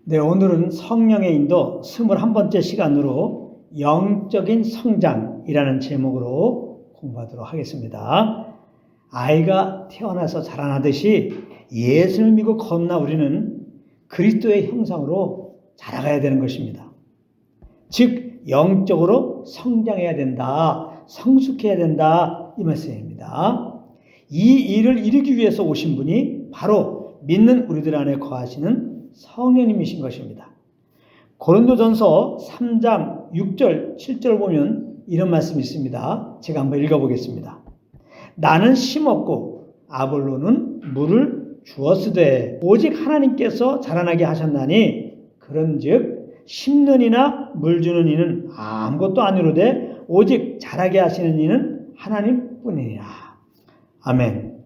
네, 오늘은 성령의 인도 21번째 시간으로 영적인 성장이라는 제목으로 공부하도록 하겠습니다. 아이가 태어나서 자라나듯이 예수를 믿고 걷나 우리는 그리스도의 형상으로 자라가야 되는 것입니다. 즉 영적으로 성장해야 된다, 성숙해야 된다 이 말씀입니다. 이 일을 이루기 위해서 오신 분이 바로 믿는 우리들 안에 거하시는 성령님이신 것입니다. 고린도전서 3장 6절 7절 보면 이런 말씀이 있습니다. 제가 한번 읽어보겠습니다. 나는 심었고 아볼로는 물을 주었으되 오직 하나님께서 자라나게 하셨나니 그런즉 심는 이나 물 주는 이는 아무것도 아니로되 오직 자라게 하시는 이는 하나님뿐이니라. 아멘.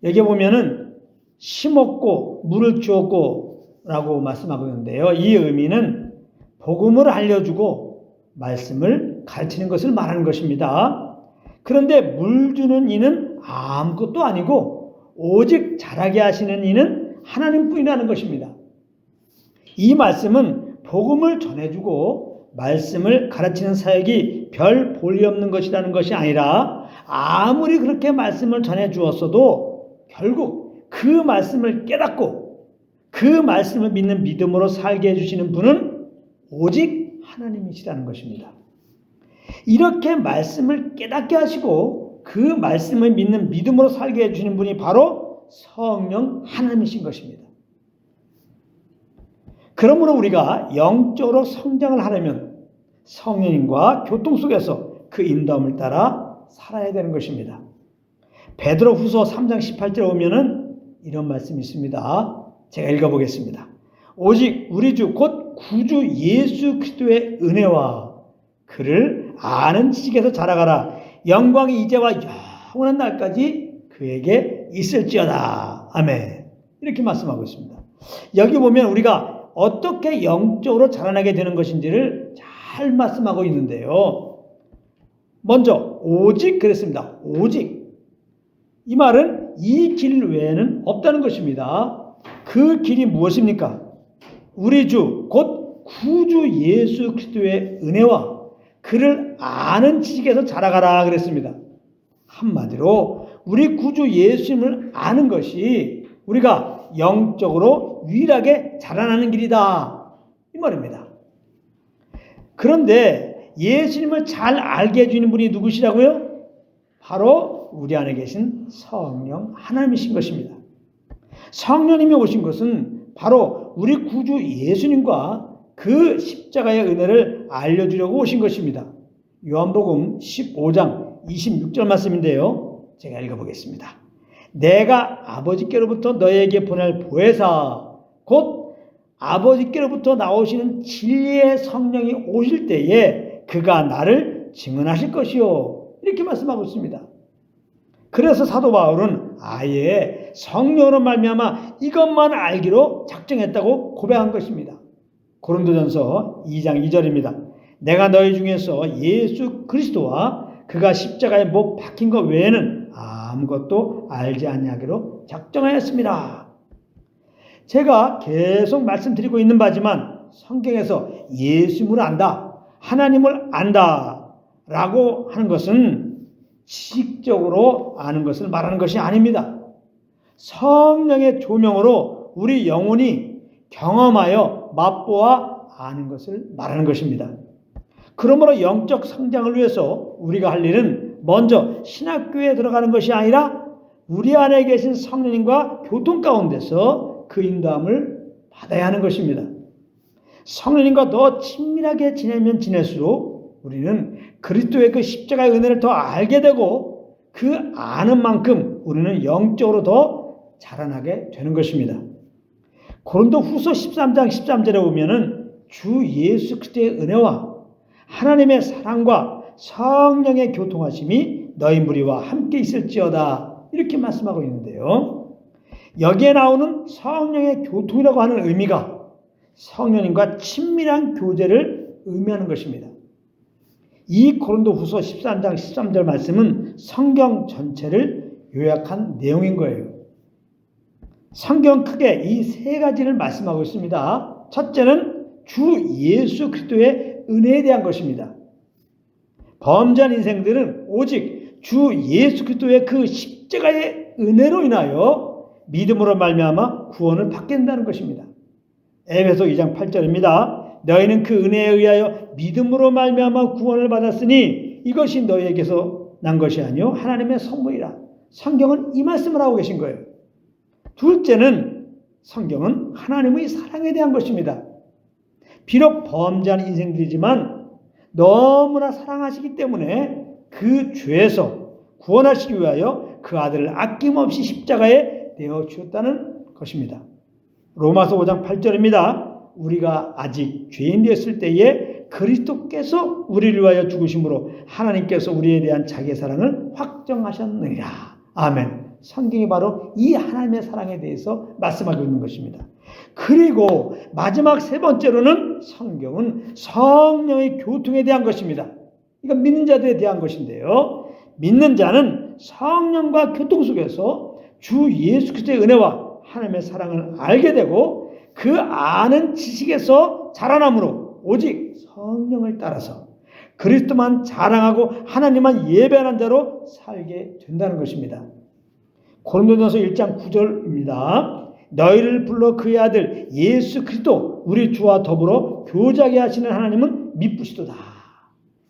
여기 보면은 심었고 물을 주었고 라고 말씀하고 있는데요. 이 의미는 복음을 알려주고 말씀을 가르치는 것을 말하는 것입니다. 그런데 물 주는 이는 아무것도 아니고 오직 자라게 하시는 이는 하나님뿐이라는 것입니다. 이 말씀은 복음을 전해주고 말씀을 가르치는 사역이 별 볼이 없는 것이라는 것이 아니라 아무리 그렇게 말씀을 전해주었어도 결국 그 말씀을 깨닫고 그 말씀을 믿는 믿음으로 살게 해주시는 분은 오직 하나님이시라는 것입니다. 이렇게 말씀을 깨닫게 하시고 그 말씀을 믿는 믿음으로 살게 해주시는 분이 바로 성령 하나님이신 것입니다. 그러므로 우리가 영적으로 성장을 하려면 성령님과 교통 속에서 그 인도함을 따라 살아야 되는 것입니다. 베드로후서 3장 18절에 보면은 이런 말씀이 있습니다. 제가 읽어보겠습니다. 오직 우리 주 곧 구주 예수 그리스도의 은혜와 그를 아는 지식에서 자라가라. 영광이 이제와 영원한 날까지 그에게 있을지어다. 아멘. 이렇게 말씀하고 있습니다. 여기 보면 우리가 어떻게 영적으로 자라나게 되는 것인지를 잘 말씀하고 있는데요. 먼저 오직 그랬습니다. 오직. 이 말은 이 길 외에는 없다는 것입니다. 그 길이 무엇입니까? 우리 주 곧 구주 예수 그리스도의 은혜와 그를 아는 지식에서 자라가라 그랬습니다. 한마디로 우리 구주 예수님을 아는 것이 우리가 영적으로 유일하게 자라나는 길이다 이 말입니다. 그런데 예수님을 잘 알게 해주는 분이 누구시라고요? 바로 우리 안에 계신 성령 하나님이신 것입니다. 성령님이 오신 것은 바로 우리 구주 예수님과 그 십자가의 은혜를 알려주려고 오신 것입니다. 요한복음 15장 26절 말씀인데요. 제가 읽어보겠습니다. 내가 아버지께로부터 너에게 보낼 보혜사 곧 아버지께로부터 나오시는 진리의 성령이 오실 때에 그가 나를 증언하실 것이요. 이렇게 말씀하고 있습니다. 그래서 사도 바울은 아예 성령으로 말미암아 이것만 알기로 작정했다고 고백한 것입니다. 고린도전서 2장 2절입니다. 내가 너희 중에서 예수 그리스도와 그가 십자가에 못 박힌 것 외에는 아무것도 알지 아니하기로 작정하였습니다. 제가 계속 말씀드리고 있는 바지만 성경에서 예수님을 안다, 하나님을 안다 라고 하는 것은 지식적으로 아는 것을 말하는 것이 아닙니다. 성령의 조명으로 우리 영혼이 경험하여 맛보아 아는 것을 말하는 것입니다. 그러므로 영적 성장을 위해서 우리가 할 일은 먼저 신학교에 들어가는 것이 아니라 우리 안에 계신 성령님과 교통 가운데서 그 인도함을 받아야 하는 것입니다. 성령님과 더 친밀하게 지내면 지낼수록 우리는 그리스도의 그 십자가의 은혜를 더 알게 되고 그 아는 만큼 우리는 영적으로 더 자라나게 되는 것입니다. 고린도후서 13장 13절에 보면은 주 예수 그리스도의 은혜와 하나님의 사랑과 성령의 교통하심이 너희 무리와 함께 있을지어다 이렇게 말씀하고 있는데요. 여기에 나오는 성령의 교통이라고 하는 의미가 성령님과 친밀한 교제를 의미하는 것입니다. 이 고린도후서 13장 13절 말씀은 성경 전체를 요약한 내용인 거예요. 성경 크게 이 세 가지를 말씀하고 있습니다. 첫째는 주 예수 그리스도의 은혜에 대한 것입니다. 범죄한 인생들은 오직 주 예수 그리스도의 그 십자가의 은혜로 인하여 믿음으로 말미암아 구원을 받게 된다는 것입니다. 에베소 2장 8절입니다. 너희는 그 은혜에 의하여 믿음으로 말미암아 구원을 받았으니 이것이 너희에게서 난 것이 아니요 하나님의 선물이라. 성경은 이 말씀을 하고 계신 거예요. 둘째는 성경은 하나님의 사랑에 대한 것입니다. 비록 범죄한 인생들이지만 너무나 사랑하시기 때문에 그 죄에서 구원하시기 위하여 그 아들을 아낌없이 십자가에 내어주었다는 것입니다. 로마서 5장 8절입니다. 우리가 아직 죄인 되었을 때에 그리스도께서 우리를 위하여 죽으심으로 하나님께서 우리에 대한 자기의 사랑을 확정하셨느니라. 아멘. 성경이 바로 이 하나님의 사랑에 대해서 말씀하고 있는 것입니다. 그리고 마지막 세 번째로는 성경은 성령의 교통에 대한 것입니다. 이건 믿는 자들에 대한 것인데요. 믿는 자는 성령과 교통 속에서 주 예수 그리스도의 은혜와 하나님의 사랑을 알게 되고 그 아는 지식에서 자라남으로 오직 성령을 따라서 그리스도만 자랑하고 하나님만 예배하는 자로 살게 된다는 것입니다. 고린도전서 1장 9절입니다. 너희를 불러 그의 아들 예수 그리스도 우리 주와 더불어 교제하게 하시는 하나님은 미쁘시도다.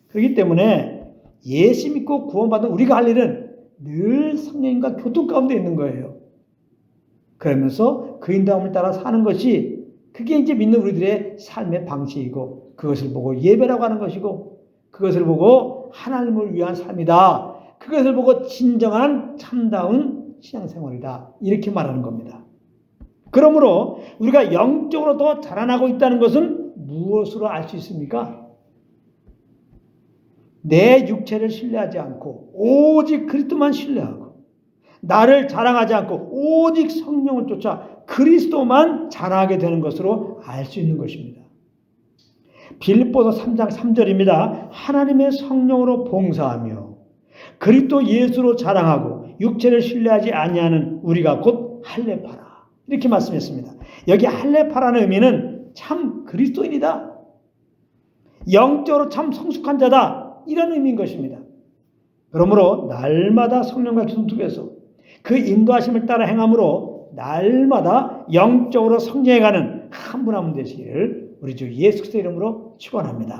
그렇기 때문에 예수 믿고 구원받은 우리가 할 일은 늘 성령님과 교통 가운데 있는 거예요. 그러면서 그 인도함을 따라 사는 것이 그게 이제 믿는 우리들의 삶의 방식이고 그것을 보고 예배라고 하는 것이고 그것을 보고 하나님을 위한 삶이다. 그것을 보고 진정한 참다운 신앙생활이다. 이렇게 말하는 겁니다. 그러므로 우리가 영적으로 더 자라나고 있다는 것은 무엇으로 알 수 있습니까? 내 육체를 신뢰하지 않고 오직 그리스도만 신뢰하고 나를 자랑하지 않고 오직 성령을 쫓아 그리스도만 자랑하게 되는 것으로 알 수 있는 것입니다. 빌립보서 3장 3절입니다. 하나님의 성령으로 봉사하며 그리스도 예수로 자랑하고 육체를 신뢰하지 아니하는 우리가 곧 할례파라. 이렇게 말씀했습니다. 여기 할례파라는 의미는 참 그리스도인이다. 영적으로 참 성숙한 자다. 이런 의미인 것입니다. 그러므로 날마다 성령과 교통 속에서 그 인도하심을 따라 행함으로 날마다 영적으로 성장해가는 한 분 한 분 되시기를 우리 주 예수 그리스도 이름으로 축원합니다.